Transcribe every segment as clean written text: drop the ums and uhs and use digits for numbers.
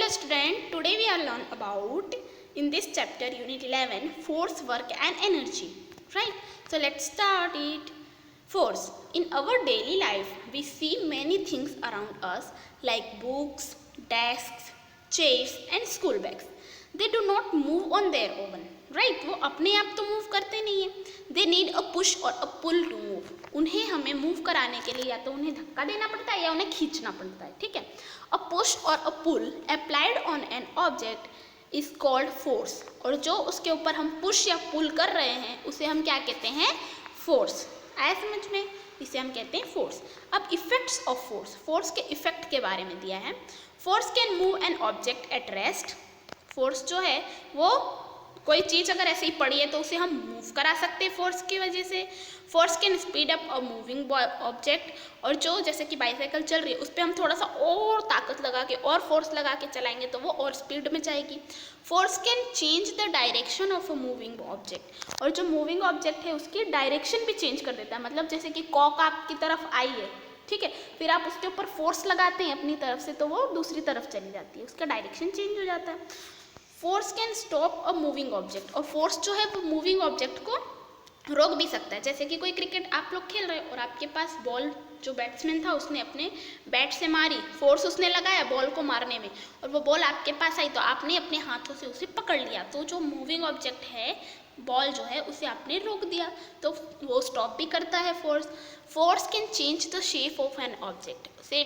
Hello student, today we are learn about in this chapter unit 11 force, work and energy, right? So let's start it. Force. In our daily life we see many things around us like books, desks, chairs and school bags. They do not move on their own, right? वो अपने आप तो move करते नहीं है. They need a push or a pull to move. उन्हें हमें move कराने के लिए या तो उन्हें धक्का देना पड़ता है या उन्हें खींचना पड़ता है, ठीक है. A push or a pull applied on an object is called force. और जो उसके ऊपर हम पुश या पुल कर रहे हैं उसे हम क्या कहते हैं? फोर्स. आया समझ में? इसे हम कहते हैं फोर्स. अब इफेक्ट्स ऑफ फोर्स. फोर्स के इफेक्ट के बारे में दिया है. Force can move an object at rest. Force जो है वो कोई चीज़ अगर ऐसे ही पड़ी है तो उसे हम मूव करा सकते हैं फोर्स की वजह से. Force can speed up a moving object. और जो जैसे कि बाईसाइकिल चल रही है उस पर हम थोड़ा सा और ताकत लगा के और फोर्स लगा के चलाएंगे तो वो और स्पीड में जाएगी. Force can change the direction of a moving object. और जो मूविंग ऑब्जेक्ट है उसकी डायरेक्शन भी चेंज कर देता है. मतलब जैसे कि कॉक आपकी तरफ आई है, ठीक है, फिर आप उसके ऊपर फोर्स लगाते हैं अपनी तरफ से तो वो दूसरी तरफ चली जाती है, उसका डायरेक्शन चेंज हो जाता है. Force can stop a moving object. और फोर्स जो है वो मूविंग ऑब्जेक्ट को रोक भी सकता है. जैसे कि कोई क्रिकेट आप लोग खेल रहे हो और आपके पास बॉल, जो बैट्समैन था उसने अपने बैट से मारी, फोर्स उसने लगाया बॉल को मारने में और वो बॉल आपके पास आई तो आपने अपने हाथों से उसे पकड़ लिया, तो जो मूविंग ऑब्जेक्ट है बॉल जो है उसे आपने रोक दिया तो वो स्टॉप भी करता है force. Force can change the shape of an object. से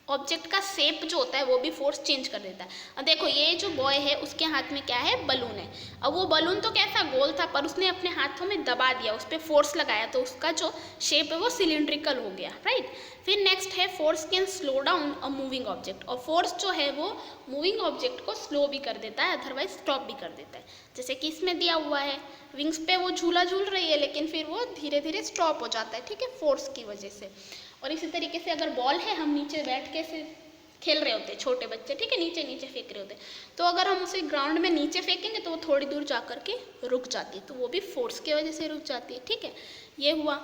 ऑब्जेक्ट का शेप जो होता है वो भी फोर्स चेंज कर देता है. अब देखो ये जो बॉय है उसके हाथ में क्या है? बलून है. अब वो बलून तो कैसा गोल था पर उसने अपने हाथों में दबा दिया, उस पर फोर्स लगाया तो उसका जो शेप है वो सिलिंड्रिकल हो गया, राइट. फिर नेक्स्ट है force can slow down a moving object. और फोर्स जो है वो मूविंग ऑब्जेक्ट को स्लो भी कर देता है, अदरवाइज स्टॉप भी कर देता है. जैसे कि इसमें दिया हुआ है विंग्स पे वो झूला झूल रही है लेकिन फिर वो धीरे धीरे स्टॉप हो जाता है, ठीक है, फोर्स की वजह से. और इसी तरीके से अगर बॉल है, हम नीचे बैठ के से खेल रहे होते हैं छोटे बच्चे, ठीक है, नीचे नीचे फेंक रहे होते हैं, तो अगर हम उसे ग्राउंड में नीचे फेंकेंगे तो वो थोड़ी दूर जा कर के रुक जाती है, तो वो भी फोर्स की वजह से रुक जाती है, ठीक है. ये हुआ.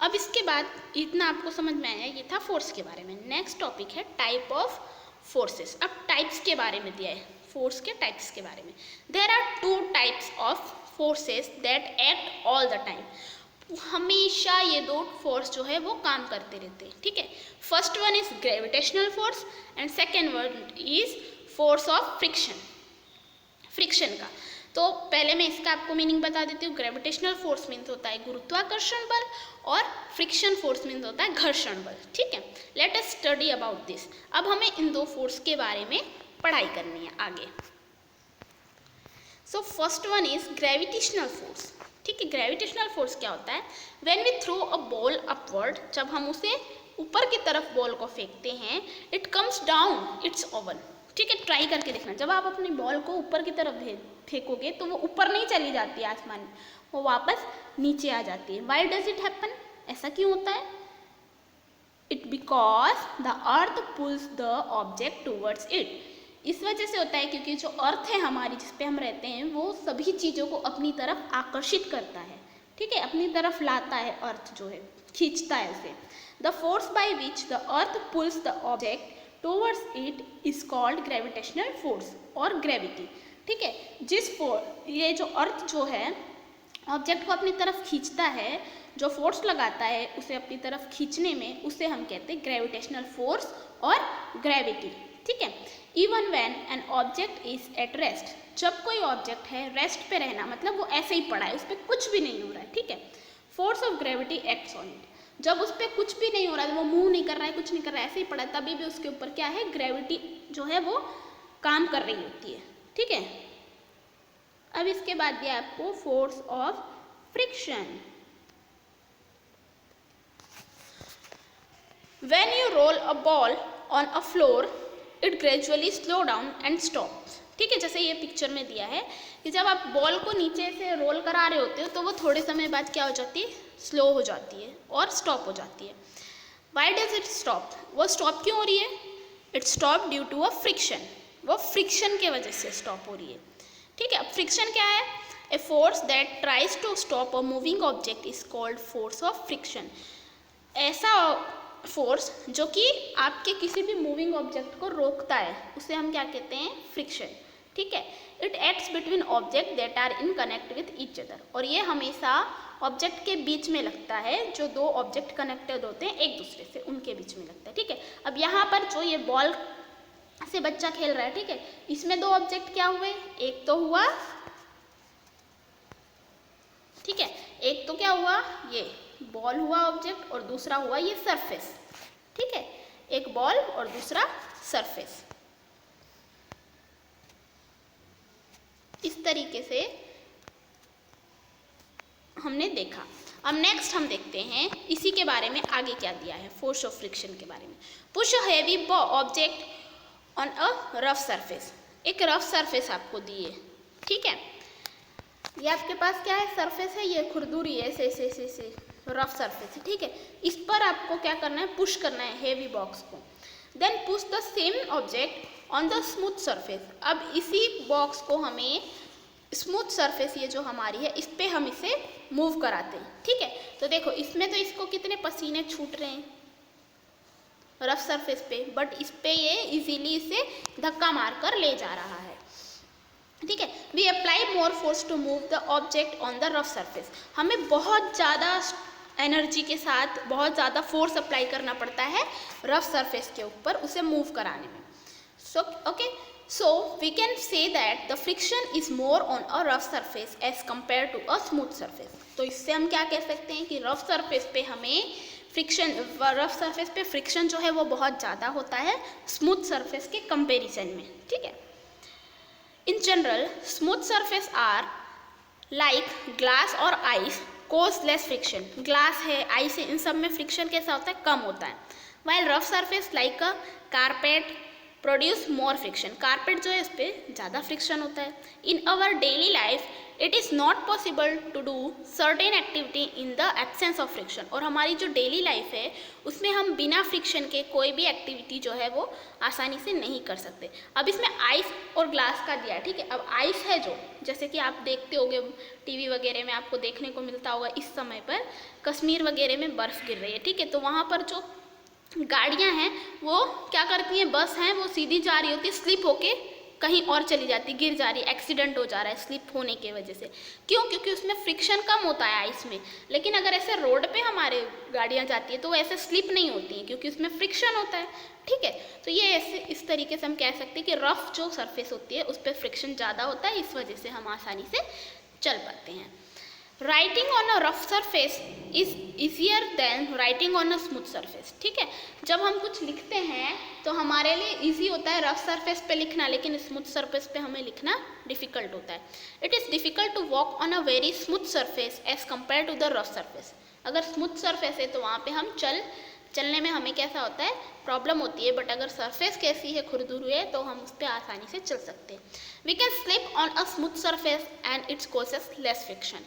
अब इसके बाद इतना आपको समझ में आया, ये था फोर्स के बारे में. नेक्स्ट टॉपिक है टाइप ऑफ फोर्सेस. अब टाइप्स के बारे में दिया है, फोर्स के टाइप्स के बारे में. There are 2 types of forces that act all the time. हमेशा ये 2 फोर्स जो है वो काम करते रहते हैं, ठीक है. First one is gravitational force and second one is force of friction. Friction का तो पहले मैं इसका आपको मीनिंग बता देती हूँ. ग्रेविटेशनल फोर्स मीन्स होता है गुरुत्वाकर्षण बल और फ्रिक्शन फोर्स मीन्स होता है घर्षण बल, ठीक है. Let us study about this. अब हमें इन 2 फोर्स के बारे में पढ़ाई करनी है आगे. So first one is gravitational force, ठीक है. ग्रेविटेशनल फोर्स क्या होता है? When we throw a ball upward, जब हम उसे ऊपर की तरफ बॉल को फेंकते हैं, it comes down it's oven, ठीक है. ट्राई करके देखना, जब आप अपनी बॉल को ऊपर की तरफ फेंकोगे तो वो ऊपर नहीं चली जाती है आसमान में, वो वापस नीचे आ जाती है. Why does it happen? ऐसा क्यों होता है? It because the earth pulls the object towards it. इस वजह से होता है क्योंकि जो अर्थ है हमारी जिस पे हम रहते हैं वो सभी चीज़ों को अपनी तरफ आकर्षित करता है, ठीक है, अपनी तरफ लाता है. अर्थ जो है खींचता है उसे. The force by which the earth pulls the object towards it is called gravitational force और ग्रेविटी, ठीक है. ये जो अर्थ जो है ऑब्जेक्ट को अपनी तरफ खींचता है, जो फोर्स लगाता है उसे अपनी तरफ खींचने में, उसे हम कहते हैं ग्रेविटेशनल फोर्स और ग्रेविटी, ठीक है. Even when an object is at rest. जब कोई ऑब्जेक्ट है रेस्ट पे रहना मतलब वो ऐसे ही पड़ा है, उस पर कुछ भी नहीं हो रहा है, ठीक है. Force of gravity acts on it. जब उस पर कुछ भी नहीं हो रहा है, वो मूव नहीं कर रहा है, कुछ नहीं कर रहा है, ऐसे ही पड़ा है, तभी भी उसके ऊपर क्या है? ग्रेविटी जो है वो काम कर रही होती है, ठीक है. अब इसके बाद दिया आपको force of friction. When you roll a ball on a floor it gradually slow down and stop, ठीक है. जैसे ये पिक्चर में दिया है कि जब आप बॉल को नीचे से रोल करा रहे होते हो तो वो थोड़े समय बाद क्या हो जाती है? स्लो हो जाती है और स्टॉप हो जाती है. Why does it stop? वो स्टॉप क्यों हो रही है? It stop due to a friction. वो फ्रिक्शन के वजह से स्टॉप हो रही है, ठीक है. अब फ्रिक्शन क्या है? A force that tries to stop a moving object is called force of friction. ऐसा फोर्स जो कि आपके किसी भी मूविंग ऑब्जेक्ट को रोकता है, उसे हम क्या कहते हैं, फ्रिक्शन। ठीक है, it acts between object that are in connect with each other, और ये हमेशा ऑब्जेक्ट के बीच में लगता है, जो दो ऑब्जेक्ट कनेक्टेड होते हैं एक दूसरे से, उनके बीच में लगता है। ठीक है, अब यहाँ पर जो ये बॉल से बच्चा खेल रहा है, ठीक है, इसमें दो ऑब्जेक्ट क्या हुए, एक तो हुआ, ठीक है, एक तो क्या हुआ, ये बॉल हुआ ऑब्जेक्ट, और दूसरा हुआ ये सरफेस। ठीक है, एक बॉल और दूसरा सरफेस। इस तरीके से हमने देखा। अब नेक्स्ट हम देखते हैं इसी के बारे में आगे क्या दिया है, फोर्स ऑफ फ्रिक्शन के बारे में। Push a heavy object on a rough surface. एक रफ सरफेस आपको दी है, ठीक है, ये आपके पास क्या है, सरफेस है, ये खुरदुरी है, ऐसे रफ सरफेस है। ठीक है, इस पर आपको क्या करना है, पुश करना है हेवी बॉक्स को। Then push the same object on the smooth surface. अब इसी बॉक्स को हमें स्मूथ सरफेस, ये जो हमारी है, इस पे हम इसे मूव कराते हैं। ठीक है, तो देखो इसमें तो इसको कितने पसीने छूट रहे हैं रफ सरफेस पे, बट इस पे ये इजीली इसे धक्का मारकर ले जा रहा है। ठीक है, we apply more force to move the object on the rough surface. हमें बहुत ज़्यादा एनर्जी के साथ बहुत ज़्यादा फोर्स अप्लाई करना पड़ता है रफ सरफेस के ऊपर उसे मूव कराने में। So we can say that the friction is more on a rough surface as compared to a smooth surface. तो इससे हम क्या कह सकते हैं कि रफ सरफेस पे हमें रफ सरफेस पे फ्रिक्शन जो है वो बहुत ज़्यादा होता है स्मूथ सरफेस के कंपैरिजन में। ठीक है, in general smooth surface are like glass और ice cause less friction. Glass है, आइस है, इन सब में फ्रिक्शन कैसा होता है, कम होता है। While rough surface like a carpet produce more friction. Carpet जो है इस पर ज़्यादा फ्रिक्शन होता है। In our daily life it is not possible to do certain activity in the absence of friction. और हमारी जो डेली लाइफ है उसमें हम बिना फ्रिक्शन के कोई भी एक्टिविटी जो है वो आसानी से नहीं कर सकते। अब इसमें आइस और ग्लास का दिया है। ठीक है, अब आइस है जो, जैसे कि आप देखते होंगे टीवी वगैरह में आपको देखने को मिलता होगा, इस समय पर कश्मीर वगैरह में बर्फ़ गिर रही है। ठीक है, तो वहाँ पर जो गाड़ियां हैं वो क्या करती हैं, बस हैं, वो सीधी जा रही होती है, स्लिप होके कहीं और चली जाती, गिर जा रही, एक्सीडेंट हो जा रहा है स्लिप होने की वजह से। क्यों? क्योंकि उसमें फ्रिक्शन कम होता है आइस में। लेकिन अगर ऐसे रोड पे हमारे गाड़ियां जाती है तो वो ऐसे स्लिप नहीं होती हैं क्योंकि उसमें फ्रिक्शन होता है। ठीक है, तो ये ऐसे इस तरीके से हम कह सकते हैं कि रफ जो सरफेस होती है उस पर फ्रिक्शन ज़्यादा होता है, इस वजह से हम आसानी से चल पाते हैं। Writing on a rough surface is easier than writing on a smooth surface. ठीक है, जब हम कुछ लिखते हैं तो हमारे लिए ईजी होता है रफ सरफेस पे लिखना, लेकिन स्मूथ सरफेस पे हमें लिखना डिफ़िकल्ट होता है। It is difficult to walk on a very smooth surface as compare to the rough surface. अगर स्मूथ सरफेस है तो वहाँ पे हम चलने में हमें कैसा होता है, प्रॉब्लम होती है, बट अगर सरफेस कैसी है, खुरदुरी है, तो हम उस पर आसानी से चल सकते हैं। We can slip on a smooth surface and it's causes less friction.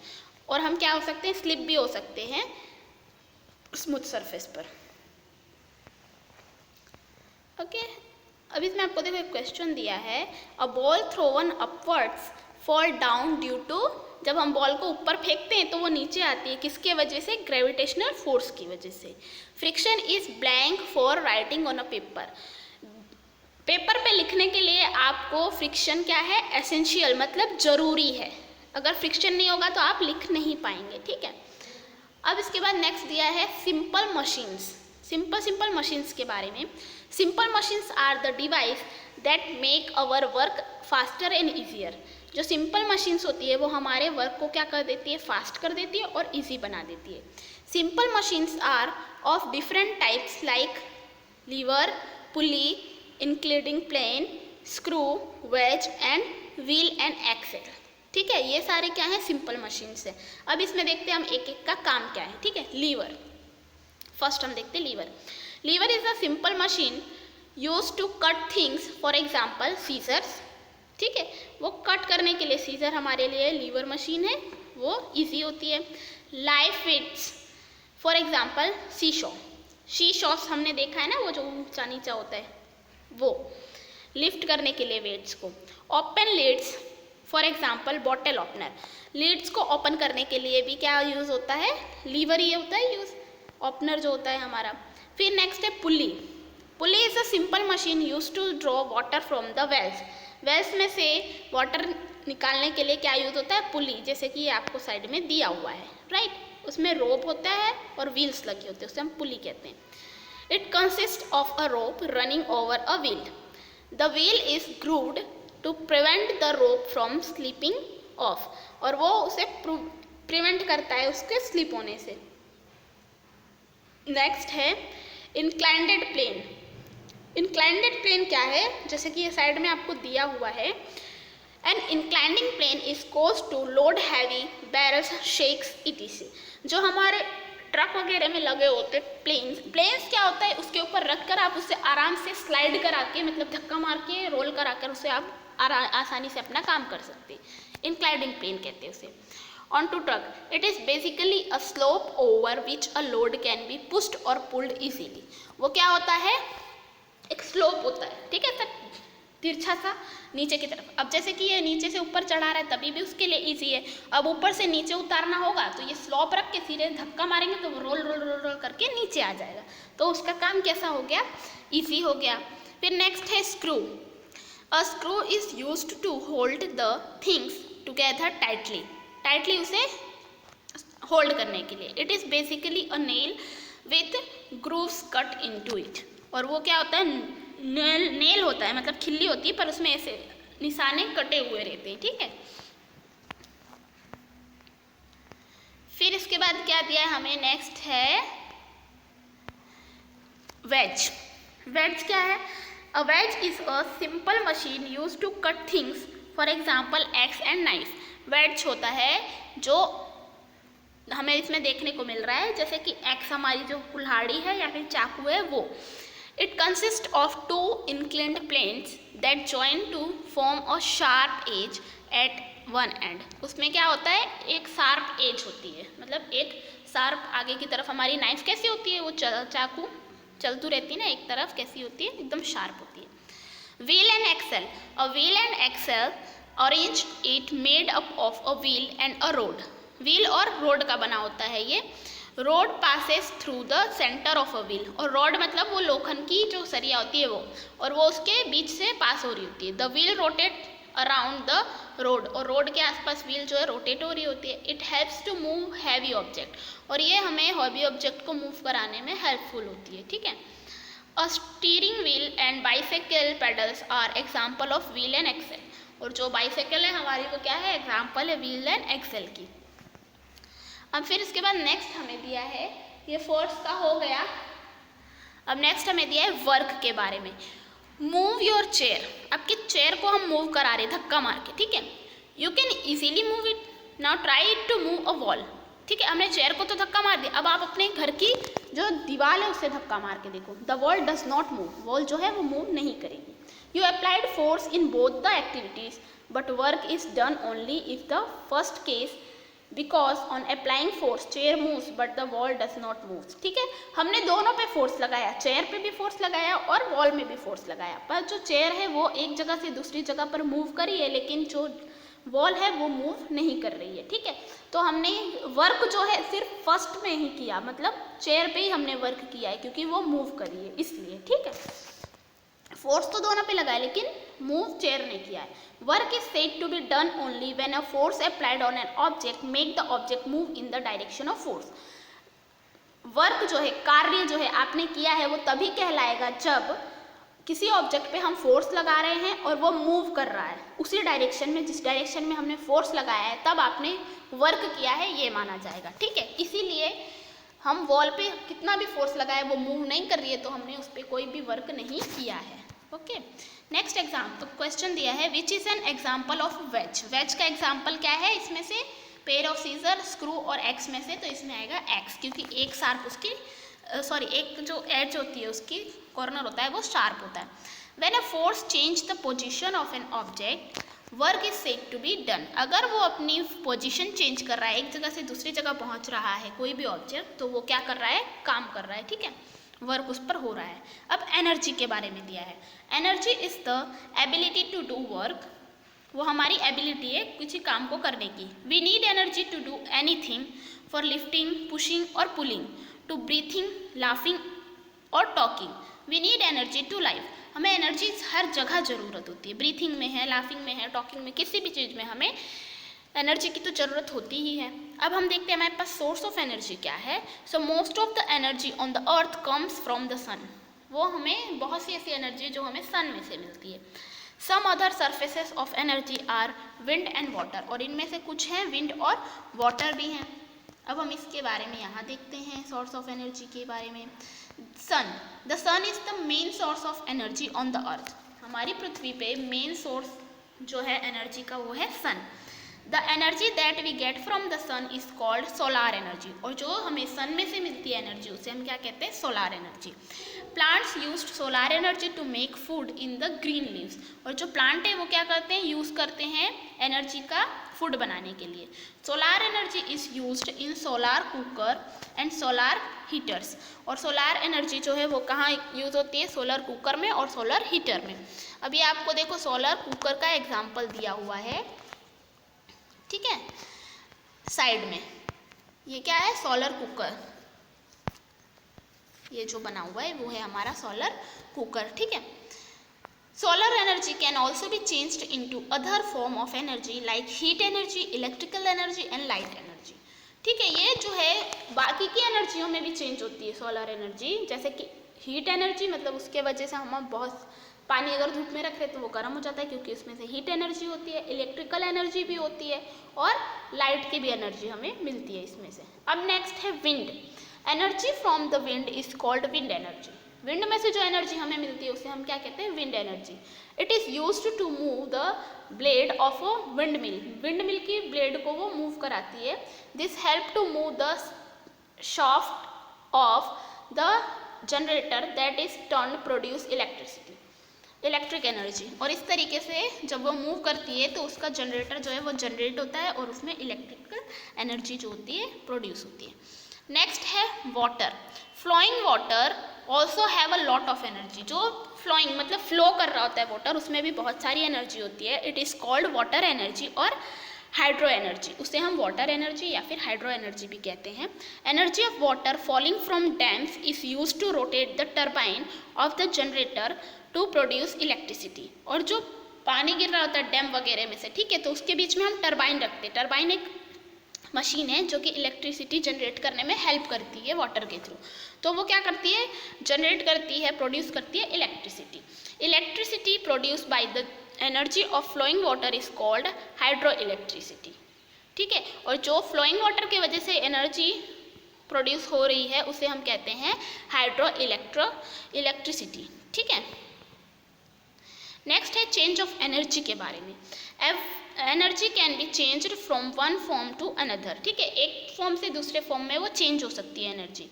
और हम क्या हो सकते हैं, स्लिप भी हो सकते हैं स्मूथ सरफेस पर। ओके, अब इसमें आपको देखो एक क्वेश्चन दिया है, a ball thrown upwards fall down due to. जब हम बॉल को ऊपर फेंकते हैं तो वो नीचे आती है, किसके वजह से, ग्रेविटेशनल फोर्स की वजह से। Friction is blank for writing on a paper. Paper पे लिखने के लिए आपको फ्रिक्शन क्या है, एसेंशियल, मतलब जरूरी है। अगर फ्रिक्शन नहीं होगा तो आप लिख नहीं पाएंगे। ठीक है, अब इसके बाद नेक्स्ट दिया है सिंपल मशीन्स। सिंपल मशीन्स के बारे में, simple machines are the device that make our work faster and easier. जो सिंपल मशीन्स होती है वो हमारे वर्क को क्या कर देती है, फास्ट कर देती है और ईजी बना देती है। Simple machines are of different types like lever, pulley, including plane, screw, wedge and wheel and axle. ठीक है, ये सारे क्या है, सिंपल मशीन्स है। अब इसमें देखते हैं हम एक एक का काम क्या है। ठीक है, लीवर, फर्स्ट हम देखते हैं lever. Lever is a simple machine use to cut things, for example scissors. ठीक है, वो कट करने के लिए सीजर हमारे लिए लीवर मशीन है, वो इजी होती है। लाइफ वेट्स, फॉर एग्जाम्पल शीशो। शीशॉस हमने देखा है ना, वो जो ऊंचा नीचा होता है, वो लिफ्ट करने के लिए वेट्स को। Open lids, for example bottle opener. Lids को ओपन करने के लिए भी क्या यूज़ होता है, लीवर ही होता है यूज़, ओपनर जो होता है हमारा। फिर नेक्स्ट है pulley. Pulley is a simple machine use to draw water from the wells. Wells में से वाटर निकालने के लिए क्या यूज होता है? पुली. जैसे कि ये आपको साइड में दिया हुआ है, राइट. उसमें रोप होता है और व्हील्स लगी होती है, उसे हम पुली कहते हैं. It consist of a rope running over a wheel. The wheel is grooved to prevent the rope from slipping off. और वो उसे प्रिवेंट करता है उसके स्लिप होने से. नेक्स्ट है इंक्लाइंडेड प्लेन. इंक्लाइंडेड प्लेन क्या है? जैसे कि ये साइड में आपको दिया हुआ है. An inclined plane is used to load heavy barrels sacks etc. जो हमारे ट्रक वगैरह में लगे होते प्लेन्स क्या होता है? उसके ऊपर रख कर आप उससे आराम से स्लाइड करा के, मतलब धक्का मार के रोल करा कर उसे आप आसानी से अपना काम कर सकते हैं. इंक्लाइंडिंग प्लेन कहते हैं उसे. On to truck. It is basically a slope over which a load can be pushed और पुल्ड इजीली. वो क्या होता है? एक स्लोप होता है, ठीक है सर, तिरछा सा नीचे की तरफ. अब जैसे कि ये नीचे से ऊपर चढ़ा रहा है तभी भी उसके लिए इजी है. अब ऊपर से नीचे उतारना होगा तो ये स्लोप रख के सीधे धक्का मारेंगे तो वो रोल रोल रोल रोल करके नीचे आ जाएगा. तो उसका काम कैसा हो गया? इजी हो गया. फिर नेक्स्ट है screw. A screw is used to hold the things together tightly. Tightly उसे होल्ड करने के लिए. It is basically a nail with grooves cut into it. और वो क्या होता है? नेल होता है, मतलब खिल्ली होती है पर उसमें ऐसे निशाने कटे हुए रहते हैं, ठीक है. फिर इसके बाद क्या दिया है हमें? नेक्स्ट है वेज. वेज क्या है? A wedge is a simple machine use to cut things, for example axe and knife. Wedge होता है जो हमें इसमें देखने को मिल रहा है, जैसे कि एक्स हमारी जो कुल्हाड़ी है या फिर चाकू है वो. It consists of two inclined planes that join to form a sharp edge at one end. उसमें क्या होता है? एक शार्प एज होती है, मतलब एक शार्प आगे की तरफ. हमारी नाइफ कैसी होती है? वो चाकू चलती रहती है ना एक तरफ, कैसी होती है? एकदम शार्प होती है. Wheel and axle. A wheel and axle arranged it made up of a wheel and a rod. Wheel और road का बना होता है ये. Road passes through the centre of a wheel. और रोड मतलब वो लोखंड की जो सरिया होती है वो, और वो उसके बीच से पास हो रही होती है. The wheel rotate around the road. और रोड के आसपास व्हील जो है रोटेट हो रही होती है. It helps to move heavy object. और ये हमें हैवी ऑब्जेक्ट को मूव कराने में हेल्पफुल होती है, ठीक है. A steering wheel and bicycle pedals are example of wheel and axle. और जो बाइसाइकिल है हमारी वो क्या है? एग्जाम्पल है व्हील एंड एक्सेल की. अब फिर इसके बाद नेक्स्ट हमें दिया है, ये फोर्स का हो गया. अब नेक्स्ट हमें दिया है वर्क के बारे में. Move your chair. आपकी चेयर को हम मूव करा रहे धक्का मार के, ठीक है. You can easily move it. Now try to move a wall. ठीक है, हमने चेयर को तो धक्का मार दिया. अब आप अपने घर की जो दीवार है उससे धक्का मार के देखो. The wall does not move. Wall जो है वो मूव नहीं करेगी. You applied force in both the activities but work is done only if the first case, because on applying force chair moves but the wall does not move. ठीक है, हमने दोनों पे फोर्स लगाया, चेयर पे भी फोर्स लगाया और वॉल में भी फोर्स लगाया. पर जो चेयर है वो एक जगह से दूसरी जगह पर मूव करी है, लेकिन जो वॉल है वो मूव नहीं कर रही है. ठीक है, तो हमने वर्क जो है सिर्फ फर्स्ट में ही किया, मतलब चेयर पे ही हमने वर्क किया है क्योंकि वो मूव करी है इसलिए. ठीक है, फोर्स तो दोनों पे लगाया लेकिन मूव चेयर ने किया है. Work is said to be done only when a force applied on an object make the object move in the direction of force. Work जो है, कार्य जो है आपने किया है, वो तभी कहलाएगा जब किसी ऑब्जेक्ट पे हम फोर्स लगा रहे हैं और वो मूव कर रहा है उसी डायरेक्शन में जिस डायरेक्शन में हमने फोर्स लगाया है, तब आपने वर्क किया है ये माना जाएगा. ठीक है, इसीलिए हम वॉल पे कितना भी फोर्स लगाए वो मूव नहीं कर रही है तो हमने उस पर कोई भी वर्क नहीं किया है. ओके, नेक्स्ट एग्जाम्पल क्वेश्चन दिया है, which is an example of wedge. Wedge का एग्जाम्पल क्या है? इसमें से पेयर ऑफ सीजर, स्क्रू और एक्स में से, तो इसमें आएगा एक्स क्योंकि एक शार्प उसकी एक जो एज होती है उसकी कॉर्नर होता है वो शार्प होता है. When a force change the position of an object work is said to be done. अगर वो अपनी पोजीशन चेंज कर रहा है, एक जगह से दूसरी जगह पहुंच रहा है कोई भी ऑब्जेक्ट, तो वो क्या कर रहा है? काम कर रहा है. ठीक है, वर्क उस पर हो रहा है. अब एनर्जी के बारे में दिया है. Energy is the ability to do work. वो हमारी एबिलिटी है किसी काम को करने की. We need energy to do anything, for lifting, pushing और पुलिंग, टू ब्रीथिंग, लाफिंग और talking. We need energy to live. हमें एनर्जी हर जगह ज़रूरत होती है, ब्रीथिंग में है, लाफिंग में है, टॉकिंग में, किसी भी चीज़ में हमें एनर्जी की तो ज़रूरत होती ही है। अब हम देखते हैं हमारे पास सोर्स ऑफ एनर्जी क्या है। So most of the energy on the earth comes from the sun. वो हमें बहुत सी ऐसी एनर्जी जो हमें सन में से मिलती है। Some other surfaces of energy are wind and water, और इनमें से कुछ हैं विंड और वाटर भी हैं। अब हम इसके बारे में यहाँ देखते हैं सोर्स ऑफ एनर्जी के बारे में। Sun, the sun is the main source of energy on the earth. हमारी पृथ्वी पे मेन सोर्स जो है एनर्जी का वो है sun. The energy that we get from the sun is called solar energy, और जो हमें सन में से मिलती है एनर्जी उसे हम क्या कहते हैं, solar energy. Plants used solar energy to make food in the green leaves, और जो प्लांट है वो क्या करते हैं, यूज़ करते हैं एनर्जी का फूड बनाने के लिए। Solar energy is used in solar cooker and solar heaters, और सोलार एनर्जी जो है वो कहाँ यूज़ होती है, सोलर कुकर में और सोलर हीटर में। अभी आपको देखो सोलर कुकर का एग्जाम्पल दिया हुआ है, ठीक है, साइड में। ये क्या है, सोलर कुकर, ये जो बना हुआ है वो है हमारा सोलर कुकर, ठीक है। Solar energy can also be changed into other form of energy like heat energy, electrical energy and light energy, ठीक है। ये जो है बाकी की एनर्जियों में भी चेंज होती है सोलर एनर्जी, जैसे कि हीट एनर्जी, मतलब उसके वजह से हम बहुत पानी अगर धूप में रख रहे तो वो गर्म हो जाता है क्योंकि उसमें से हीट एनर्जी होती है। इलेक्ट्रिकल एनर्जी भी होती है और लाइट की भी एनर्जी हमें मिलती है इसमें से। अब नेक्स्ट है wind. Energy from the wind is called wind energy. Wind में से जो एनर्जी हमें मिलती है उसे हम क्या कहते हैं, wind energy. It is used to move the blade of a windmill. Windmill की ब्लेड को वो मूव कराती है। This help to move the shaft of the generator that is turn produce electricity, electric energy. और इस तरीके से जब वो मूव करती है तो उसका जनरेटर जो है वो जनरेट होता है और उसमें इलेक्ट्रिकल एनर्जी जो होती है प्रोड्यूस होती है। नेक्स्ट है water. Flowing water also have a lot of energy. जो फ्लोइंग मतलब फ्लो कर रहा होता है वाटर, उसमें भी बहुत सारी एनर्जी होती है। It is called water energy और हाइड्रो एनर्जी। उसे हम वाटर एनर्जी या फिर हाइड्रो एनर्जी भी कहते हैं। Energy of water falling from dams is use to rotate the turbine of the generator to produce electricity. और जो पानी गिर रहा होता है डैम वगैरह में से, ठीक है, तो उसके बीच में हम टर्बाइन रखते हैं। टर्बाइन एक मशीन है जो कि इलेक्ट्रिसिटी जनरेट करने में हेल्प करती है वाटर के थ्रू। तो वो क्या करती है, जनरेट करती है, प्रोड्यूस करती है electricity. Electricity produce by the energy of flowing water is called hydroelectricity, ठीक है। और जो फ्लोइंग वाटर की वजह से एनर्जी प्रोड्यूस हो रही है उसे हम कहते हैं हाइड्रो इलेक्ट्रिसिटी, ठीक है। नेक्स्ट है चेंज ऑफ एनर्जी के बारे में। Energy can be changed from one form to another, ठीक है, एक फॉर्म से दूसरे फॉर्म में वो चेंज हो सकती है energy.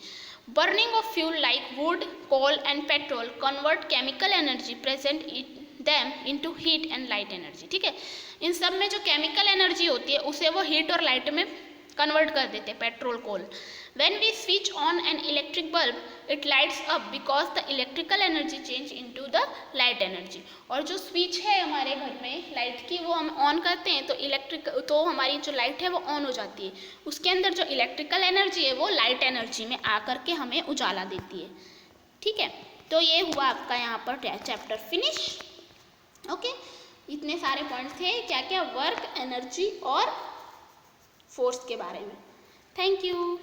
Burning of fuel like wood, coal and petrol convert chemical energy present in them into heat and light energy, ठीक है। इन सब में जो केमिकल एनर्जी होती है उसे वो हीट और लाइट में कन्वर्ट कर देते हैं, petrol coal. When we switch on an electric bulb, it lights up because the electrical energy change into the light energy। और जो स्विच है हमारे घर में लाइट की वो हम ऑन करते हैं तो हमारी जो लाइट है वो ऑन हो जाती है। उसके अंदर जो इलेक्ट्रिकल एनर्जी है वो लाइट एनर्जी में आकर के हमें उजाला देती है, ठीक है। तो ये हुआ आपका यहाँ पर चैप्टर फिनिश, ओके। इतने सारे पॉइंट्स थे, क्या क्या, वर्क, एनर्जी और फोर्स के बारे में। Thank you.